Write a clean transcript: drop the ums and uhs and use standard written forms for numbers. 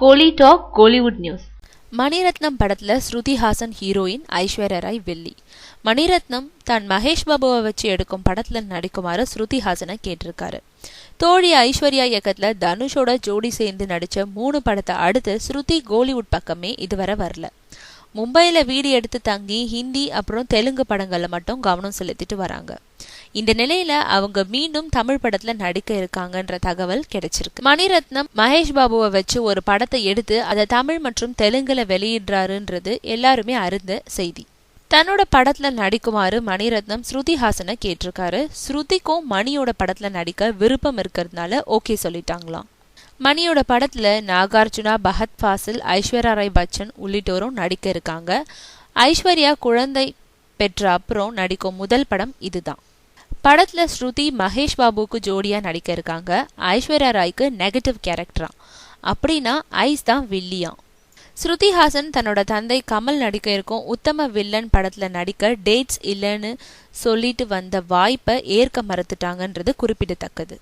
கோலி talk Kollywood news. Mani Ratnam படத்துல Shruti Haasan heroine, Aishwarya Rai வில்லி. மணிரத்னம் தான் மகேஷ் பாபுவை வச்சு எடுக்கும் படத்துல நடிக்குமாறு ஸ்ருதி ஹாசனை கேட்டிருக்காரு. தோழி ஐஸ்வர்யா இயக்கத்துல தனுஷோட ஜோடி சேர்ந்து நடிச்ச 3 படத்தை அடுத்து ஸ்ருதி கோலிவுட் பக்கமே இதுவரை வரல. மும்பையில வீடு எடுத்து தங்கி ஹிந்தி அப்புறம் தெலுங்கு படங்கள்ல மட்டும் கவனம் செலுத்திட்டு வராங்க. இந்த நிலையில அவங்க மீண்டும் தமிழ் படத்துல நடிக்க இருக்காங்கன்ற தகவல் கிடைச்சிருக்கு. மணிரத்னம் மகேஷ் பாபுவை வச்சு ஒரு படத்தை எடுத்து அதை தமிழ் மற்றும் தெலுங்குல வெளியிடுறாருன்றது எல்லாருமே அறிந்த செய்தி. தன்னோட படத்துல நடிக்குமாறு மணிரத்னம் ஸ்ருதி ஹாசனை கேட்டிருக்காரு. ஸ்ருதிக்கும் மணியோட படத்துல நடிக்க விருப்பம் இருக்கிறதுனால ஓகே சொல்லிட்டாங்களாம். மணியோட படத்துல நாகார்ஜுனா, பஹத் ஃபாசில், ஐஸ்வர்யா ராய் பச்சன் உள்ளிட்டோரும் நடிக்க இருக்காங்க. ஐஸ்வர்யா குழந்தை பெற்ற அப்புறம் நடிக்கும் முதல் படம் இதுதான். படத்துல ஸ்ருதி மகேஷ் பாபுக்கு ஜோடியா நடிக்க இருக்காங்க. ஐஸ்வர்யா ராய்க்கு நெகட்டிவ் கேரக்டரா, அப்படின்னா ஐஸ் தான் வில்லியா. ஸ்ருதி ஹாசன் தன்னோட தந்தை கமல் நடிக்க இருக்கும் உத்தம வில்லன் படத்துல நடிக்க டேட்ஸ் இல்லைன்னு சொல்லிட்டு வந்த வாய்ப்பை ஏற்க மறுத்துட்டாங்கன்றது குறிப்பிடத்தக்கது.